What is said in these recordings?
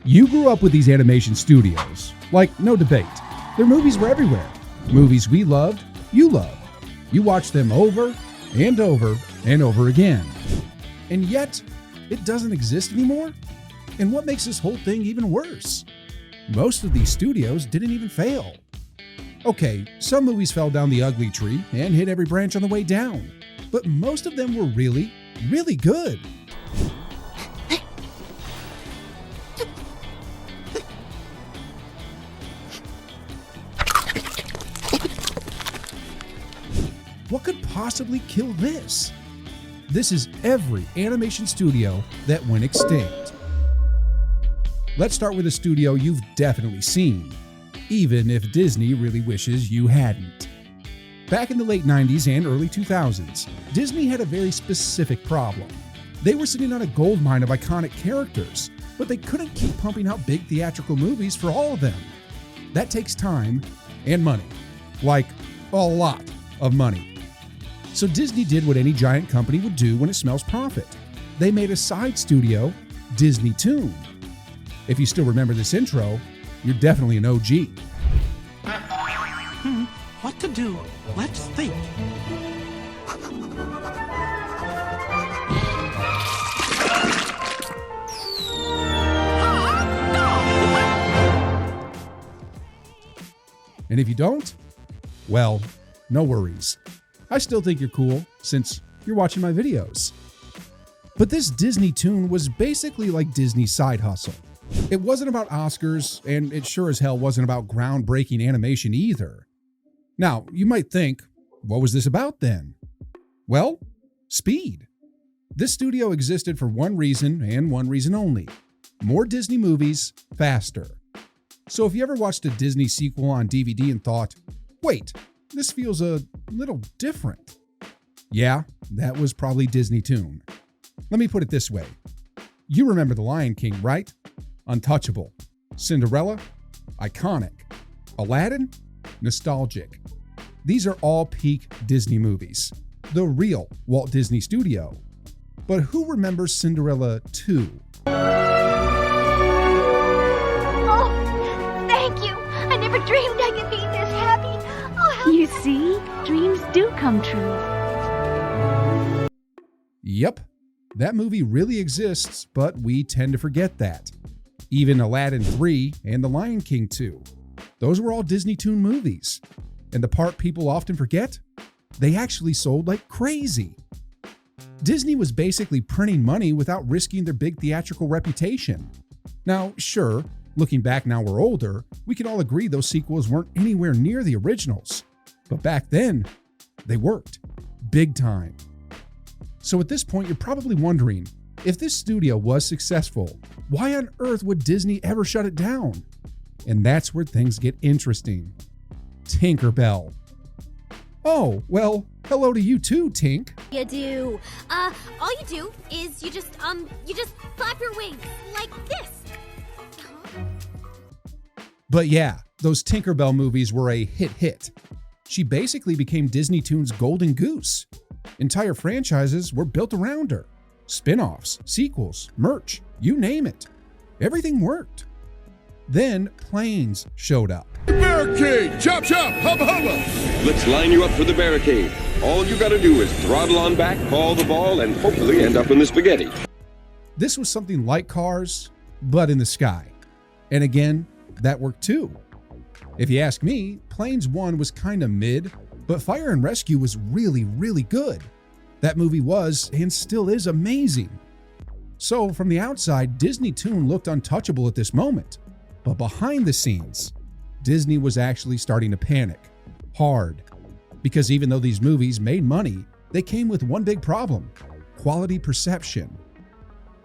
You grew up with these animation studios. Like, no debate. Their movies were everywhere. Movies we loved, you loved. You watched them over and over and over again. And yet, it doesn't exist anymore? And what makes this whole thing even worse? Most of these studios didn't even fail. Okay, some movies fell down the ugly tree and hit every branch on the way down. But most of them were really, really good. What could possibly kill this? This is every animation studio that went extinct. Let's start with a studio you've definitely seen, even if Disney really wishes you hadn't. Back in the late 90s and early 2000s, Disney had a very specific problem. They were sitting on a goldmine of iconic characters, but they couldn't keep pumping out big theatrical movies for all of them. That takes time and money, like a lot of money. So Disney did what any giant company would do when it smells profit. They made a side studio, DisneyToon. If you still remember this intro, you're definitely an OG. What to do? Let's think. And if you don't, well, no worries. I still think you're cool since you're watching my videos. But this DisneyToon was basically like Disney's side hustle. It wasn't about Oscars, and it sure as hell wasn't about groundbreaking animation either. Now, you might think, what was this about then? Well, speed. This studio existed for one reason and one reason only: more Disney movies, faster. So if you ever watched a Disney sequel on DVD and thought, wait, this feels a little different. Yeah, that was probably DisneyToon. Let me put it this way. You remember The Lion King, right? Untouchable. Cinderella? Iconic. Aladdin? Nostalgic. These are all peak Disney movies. The real Walt Disney Studio. But who remembers Cinderella 2? Oh, thank you. I never dreamed I could be this happy. You see, dreams do come true. Yep, that movie really exists, but we tend to forget that. Even Aladdin 3 and The Lion King 2. Those were all DisneyToon movies. And the part people often forget? They actually sold like crazy. Disney was basically printing money without risking their big theatrical reputation. Now, sure, looking back now we're older, we can all agree those sequels weren't anywhere near the originals. But back then, they worked. Big time. So at this point, you're probably wondering, if this studio was successful, why on earth would Disney ever shut it down? And that's where things get interesting. Tinkerbell. Oh, well, hello to you too, Tink. You do. All you do is you just flap your wings like this. But yeah, those Tinkerbell movies were a hit. She basically became DisneyToon's golden goose. Entire franchises were built around her. Spin-offs, sequels, merch, you name it. Everything worked. Then planes showed up. Barricade! Chop chop! Hubba hubba! Let's line you up for the barricade. All you gotta do is throttle on back, call the ball, and hopefully end up in the spaghetti. This was something like Cars, but in the sky. And again, that worked too. If you ask me, Planes 1 was kinda mid, but Fire and Rescue was really, really good. That movie was, and still is, amazing. So from the outside, DisneyToon looked untouchable at this moment. But behind the scenes, Disney was actually starting to panic. Hard. Because even though these movies made money, they came with one big problem: quality perception.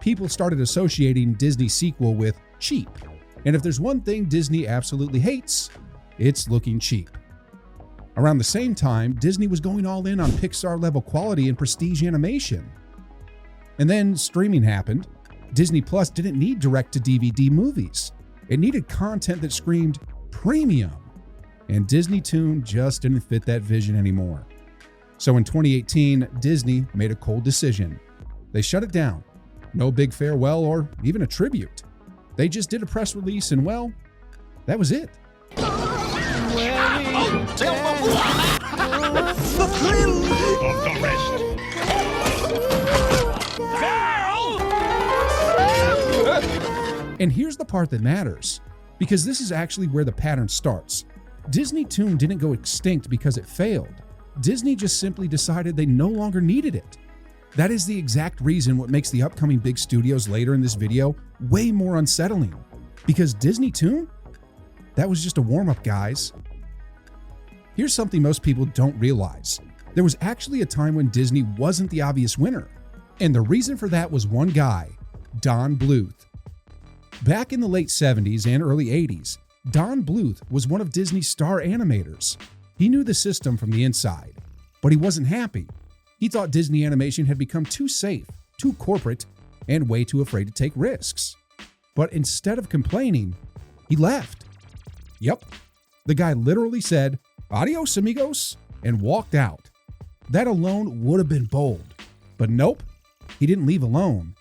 People started associating Disney's sequel with cheap. And if there's one thing Disney absolutely hates, it's looking cheap. Around the same time, Disney was going all in on Pixar-level quality and prestige animation. And then streaming happened. Disney Plus didn't need direct-to-DVD movies. It needed content that screamed premium. And DisneyToon just didn't fit that vision anymore. So in 2018, Disney made a cold decision. They shut it down. No big farewell or even a tribute. They just did a press release and, well, that was it. The thrill Of the rest. And here's the part that matters, because this is actually where the pattern starts. DisneyToon didn't go extinct because it failed. Disney just simply decided they no longer needed it. That is the exact reason what makes the upcoming big studios later in this video way more unsettling. Because DisneyToon? That was just a warm-up, guys. Here's something most people don't realize. There was actually a time when Disney wasn't the obvious winner. And the reason for that was one guy, Don Bluth. Back in the late 70s and early 80s, Don Bluth was one of Disney's star animators. He knew the system from the inside, but he wasn't happy. He thought Disney animation had become too safe, too corporate, and way too afraid to take risks. But instead of complaining, he left. Yep, the guy literally said, "Adios, amigos," and walked out. That alone would have been bold, but nope, he didn't leave alone.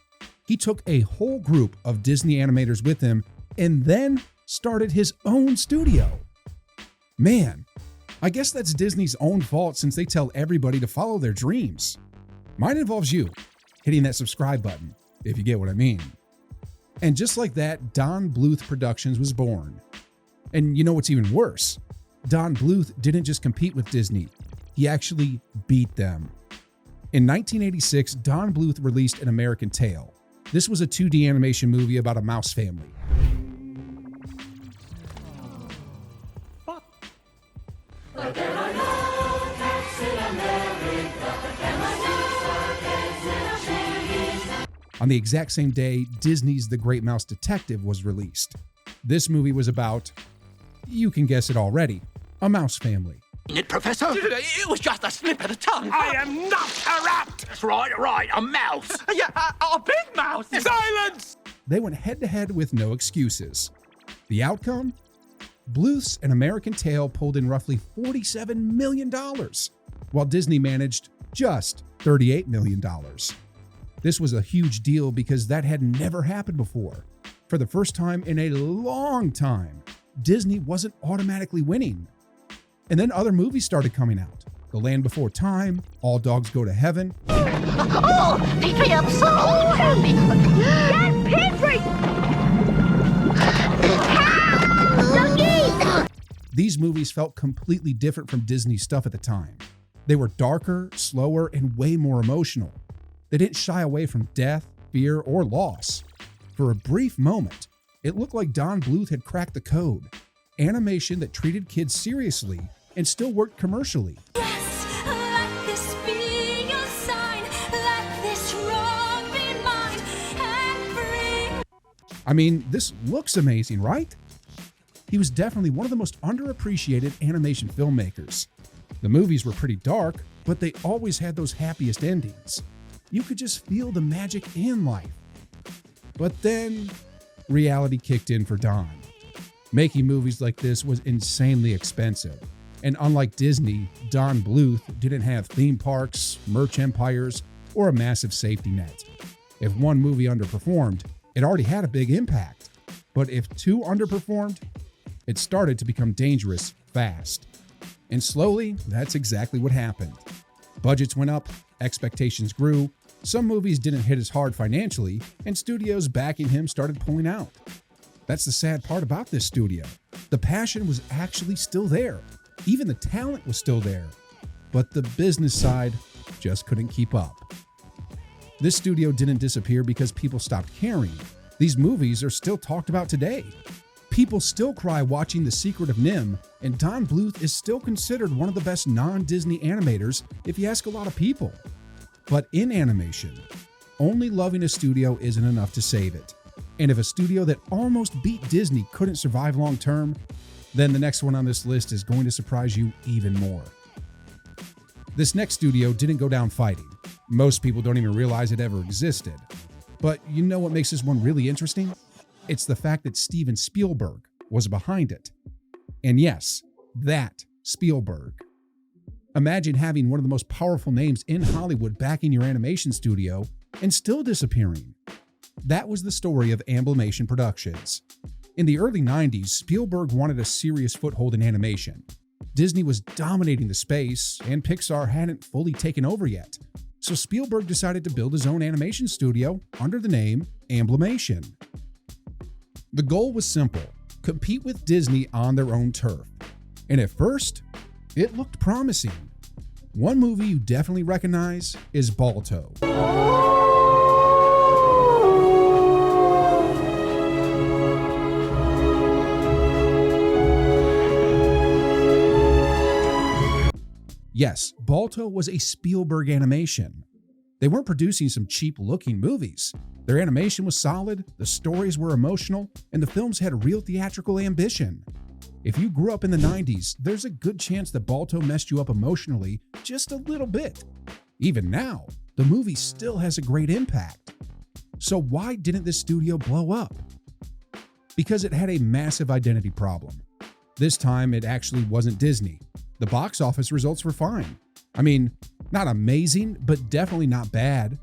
He took a whole group of Disney animators with him and then started his own studio. Man, I guess that's Disney's own fault since they tell everybody to follow their dreams. Mine involves you hitting that subscribe button, if you get what I mean. And just like that, Don Bluth Productions was born. And you know what's even worse? Don Bluth didn't just compete with Disney, he actually beat them. In 1986, Don Bluth released An American Tail. This was a 2D animation movie about a mouse family. On the exact same day, Disney's The Great Mouse Detective was released. This movie was about, you can guess it already, a mouse family. Professor? It was just a slip of the tongue. I am not a rat! That's right, a mouse. Yeah, a big mouse. Silence! They went head-to-head with no excuses. The outcome? Bluth's An American Tail pulled in roughly $47 million, while Disney managed just $38 million. This was a huge deal because that had never happened before. For the first time in a long time, Disney wasn't automatically winning. And then other movies started coming out. The Land Before Time, All Dogs Go to Heaven. Oh, Petrie, I'm so happy. Yes, Petrie! These movies felt completely different from Disney stuff at the time. They were darker, slower, and way more emotional. They didn't shy away from death, fear, or loss. For a brief moment, it looked like Don Bluth had cracked the code. Animation that treated kids seriously and still worked commercially. Yes, let this be your sign. Let this road be mine and free. I mean, this looks amazing, right? He was definitely one of the most underappreciated animation filmmakers. The movies were pretty dark, but they always had those happiest endings. You could just feel the magic in life. But then, reality kicked in for Don. Making movies like this was insanely expensive. And unlike Disney, Don Bluth didn't have theme parks, merch empires, or a massive safety net. If one movie underperformed, it already had a big impact. But if two underperformed, it started to become dangerous fast. And slowly, that's exactly what happened. Budgets went up, expectations grew, some movies didn't hit as hard financially, and studios backing him started pulling out. That's the sad part about this studio. The passion was actually still there. Even the talent was still there. But the business side just couldn't keep up. This studio didn't disappear because people stopped caring. These movies are still talked about today. People still cry watching The Secret of NIMH, and Don Bluth is still considered one of the best non-Disney animators if you ask a lot of people. But in animation, only loving a studio isn't enough to save it. And if a studio that almost beat Disney couldn't survive long term, then the next one on this list is going to surprise you even more. This next studio didn't go down fighting. Most people don't even realize it ever existed. But you know what makes this one really interesting? It's the fact that Steven Spielberg was behind it. And yes, that Spielberg. Imagine having one of the most powerful names in Hollywood backing your animation studio and still disappearing. That was the story of Amblimation Productions. In the early 90s, Spielberg wanted a serious foothold in animation. Disney was dominating the space, and Pixar hadn't fully taken over yet. So Spielberg decided to build his own animation studio under the name Amblimation. The goal was simple: compete with Disney on their own turf. And at first, it looked promising. One movie you definitely recognize is Balto. Yes, Balto was a Spielberg animation. They weren't producing some cheap-looking movies. Their animation was solid, the stories were emotional, and the films had real theatrical ambition. If you grew up in the 90s, there's a good chance that Balto messed you up emotionally just a little bit. Even now, the movie still has a great impact. So why didn't this studio blow up? Because it had a massive identity problem. This time, it actually wasn't Disney. The box office results were fine. I mean, not amazing, but definitely not bad.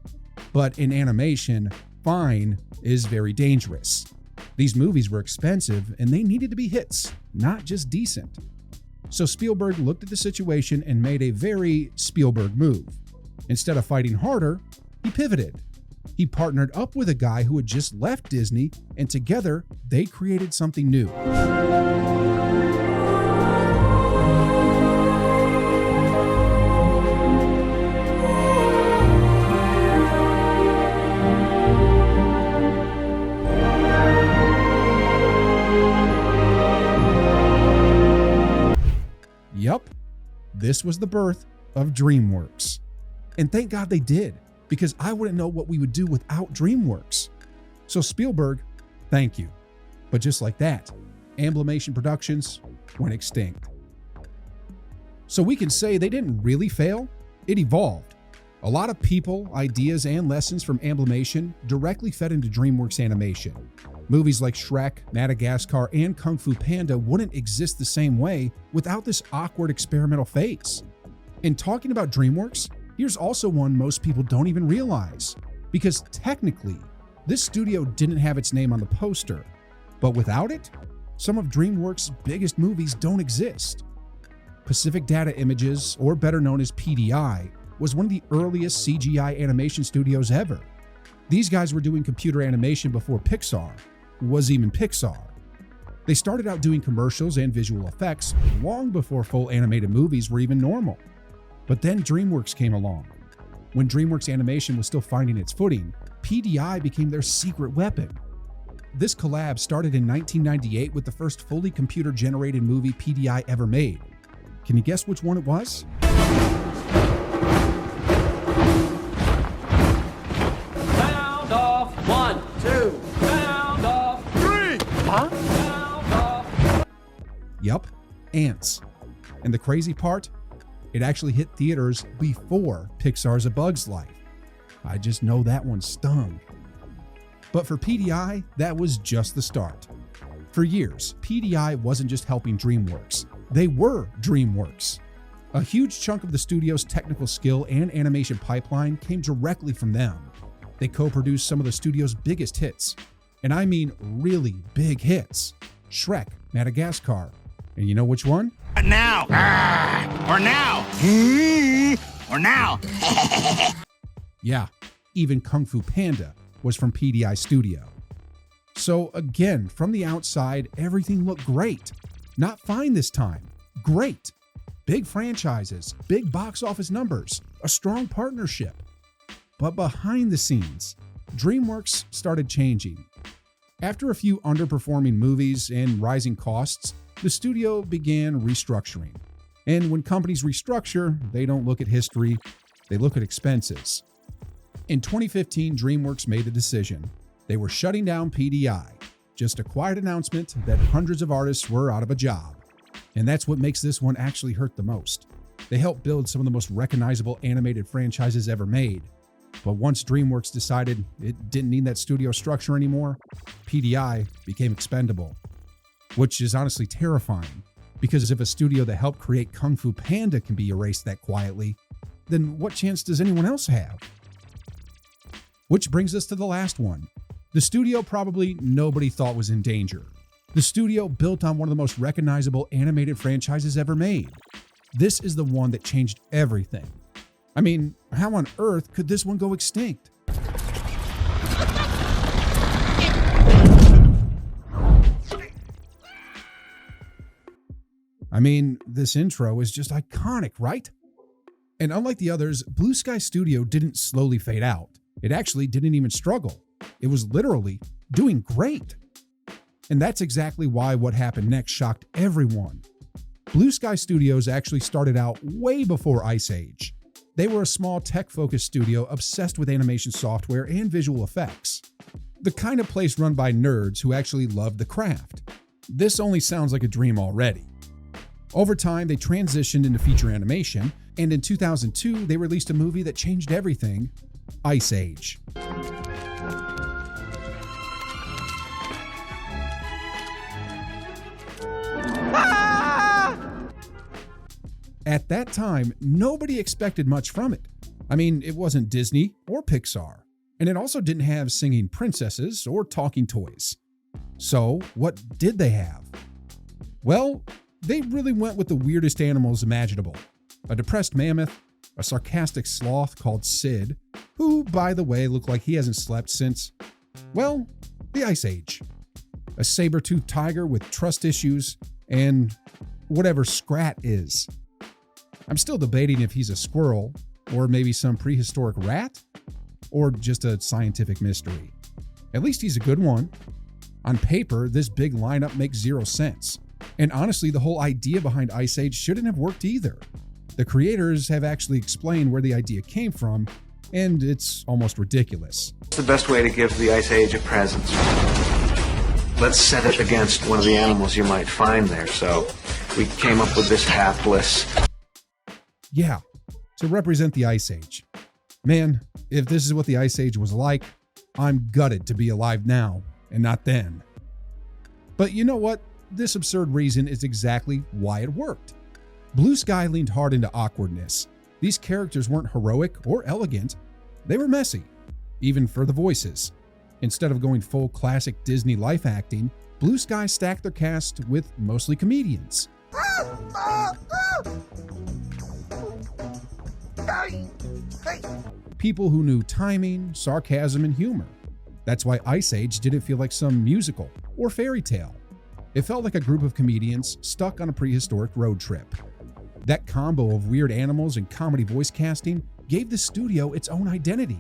But in animation, fine is very dangerous. These movies were expensive and they needed to be hits, not just decent. So Spielberg looked at the situation and made a very Spielberg move. Instead of fighting harder, he pivoted. He partnered up with a guy who had just left Disney, and together they created something new. Yup, this was the birth of DreamWorks. And thank God they did, because I wouldn't know what we would do without DreamWorks. So Spielberg, thank you. But just like that, Amblimation Productions went extinct. So we can say they didn't really fail, it evolved. A lot of people, ideas, and lessons from Amblimation directly fed into DreamWorks Animation. Movies like Shrek, Madagascar, and Kung Fu Panda wouldn't exist the same way without this awkward experimental phase. And talking about DreamWorks, here's also one most people don't even realize, because technically, this studio didn't have its name on the poster. But without it, some of DreamWorks' biggest movies don't exist. Pacific Data Images, or better known as PDI, was one of the earliest CGI animation studios ever. These guys were doing computer animation before Pixar was even Pixar. They started out doing commercials and visual effects long before full animated movies were even normal. But then DreamWorks came along. When DreamWorks Animation was still finding its footing, PDI became their secret weapon. This collab started in 1998 with the first fully computer-generated movie PDI ever made. Can you guess which one it was? Sound off. 1, 2. Sound off. 3. Huh? Sound off. Yup, Ants. And the crazy part? It actually hit theaters before Pixar's A Bug's Life. I just know that one stung. But for PDI, that was just the start. For years, PDI wasn't just helping DreamWorks. They were DreamWorks. A huge chunk of the studio's technical skill and animation pipeline came directly from them. They co-produced some of the studio's biggest hits. And I mean really big hits. Shrek, Madagascar. And you know which one? Now! Or now! Or now! Yeah, even Kung Fu Panda was from PDI Studio. So again, from the outside, everything looked great. Not fine this time, great. Big franchises, big box office numbers, a strong partnership. But behind the scenes, DreamWorks started changing. After a few underperforming movies and rising costs, the studio began restructuring. And when companies restructure, they don't look at history, they look at expenses. In 2015, DreamWorks made a decision. They were shutting down PDI. Just a quiet announcement that hundreds of artists were out of a job. And that's what makes this one actually hurt the most. They helped build some of the most recognizable animated franchises ever made. But once DreamWorks decided it didn't need that studio structure anymore, PDI became expendable. Which is honestly terrifying, because if a studio that helped create Kung Fu Panda can be erased that quietly, then what chance does anyone else have? Which brings us to the last one, The studio probably nobody thought was in danger. The studio built on one of the most recognizable animated franchises ever made. This is the one that changed everything. I mean, how on earth could this one go extinct? I mean, this intro is just iconic, right? And unlike the others, Blue Sky Studio didn't slowly fade out. It actually didn't even struggle. It was literally doing great. And that's exactly why what happened next shocked everyone. Blue Sky Studios actually started out way before Ice Age. They were a small tech-focused studio obsessed with animation software and visual effects. The kind of place run by nerds who actually loved the craft. This only sounds like a dream already. Over time, they transitioned into feature animation, and in 2002, they released a movie that changed everything, Ice Age. At that time, nobody expected much from it. I mean, it wasn't Disney or Pixar, and it also didn't have singing princesses or talking toys. So, what did they have? Well, they really went with the weirdest animals imaginable. A depressed mammoth, a sarcastic sloth called Sid, who, by the way, looked like he hasn't slept since, well, the Ice Age. A saber-toothed tiger with trust issues, and whatever Scrat is. I'm still debating if he's a squirrel, or maybe some prehistoric rat, or just a scientific mystery. At least he's a good one. On paper, this big lineup makes zero sense. And honestly, the whole idea behind Ice Age shouldn't have worked either. The creators have actually explained where the idea came from, and it's almost ridiculous. What's the best way to give the Ice Age a present? Let's set it against one of the animals you might find there. So we came up with this hapless. Yeah, to represent the Ice Age. Man, if this is what the Ice Age was like, I'm gutted to be alive now and not then. But you know what? This absurd reason is exactly why it worked. Blue Sky leaned hard into awkwardness. These characters weren't heroic or elegant. They were messy, even for the voices. Instead of going full classic Disney life acting, Blue Sky stacked their cast with mostly comedians. People who knew timing, sarcasm, and humor. That's why Ice Age didn't feel like some musical or fairy tale. It felt like a group of comedians stuck on a prehistoric road trip. That combo of weird animals and comedy voice casting gave the studio its own identity.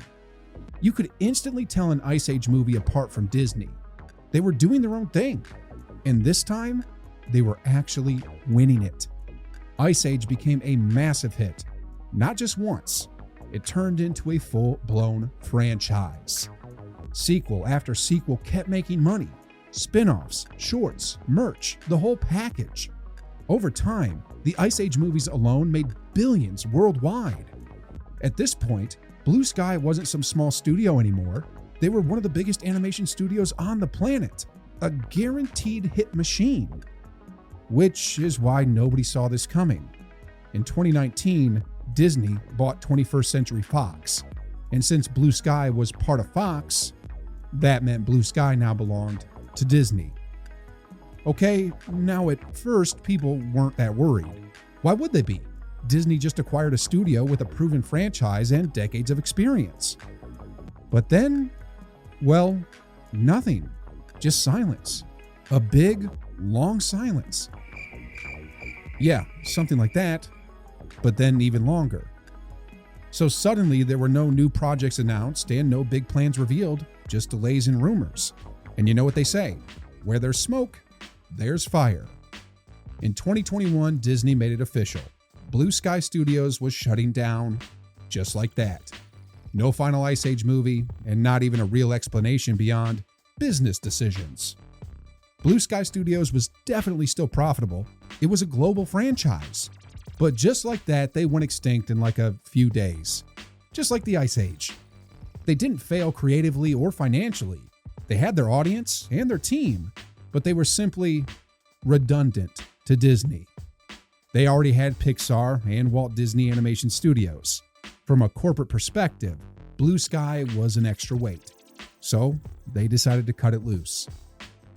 You could instantly tell an Ice Age movie apart from Disney. They were doing their own thing. And this time, they were actually winning it. Ice Age became a massive hit. Not just once, it turned into a full-blown franchise. Sequel after sequel kept making money. Spin-offs, shorts, merch, the whole package. Over time, the Ice Age movies alone made billions worldwide. At this point, Blue Sky wasn't some small studio anymore. They were one of the biggest animation studios on the planet. A guaranteed hit machine. Which is why nobody saw this coming. In 2019, Disney bought 21st Century Fox. And since Blue Sky was part of Fox, that meant Blue Sky now belonged to Disney. Okay, now at first, people weren't that worried. Why would they be? Disney just acquired a studio with a proven franchise and decades of experience. But then, well, nothing. Just silence. A big, long silence. Yeah, something like that, but then even longer. So suddenly there were no new projects announced and no big plans revealed, just delays and rumors. And you know what they say, where there's smoke, there's fire. In 2021, Disney made it official. Blue Sky Studios was shutting down just like that. No final Ice Age movie, and not even a real explanation beyond business decisions. Blue Sky Studios was definitely still profitable. It was a global franchise. But just like that, they went extinct in like a few days. Just like the Ice Age. They didn't fail creatively or financially. They had their audience and their team, but they were simply redundant to Disney. They already had Pixar and Walt Disney Animation Studios. From a corporate perspective, Blue Sky was an extra weight. So they decided to cut it loose.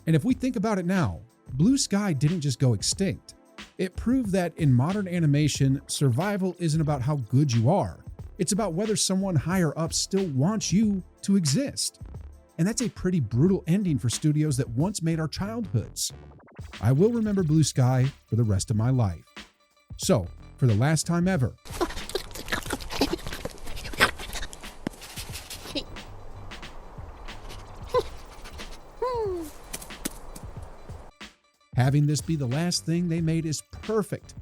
And if we think about it now, Blue Sky didn't just go extinct. It proved that in modern animation, survival isn't about how good you are. It's about whether someone higher up still wants you to exist. And that's a pretty brutal ending for studios that once made our childhoods. I will remember Blue Sky for the rest of my life. So, for the last time ever, having this be the last thing they made is perfect.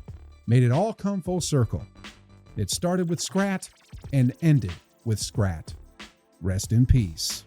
Made it all come full circle. It started with Scrat and ended with Scrat. Rest in peace.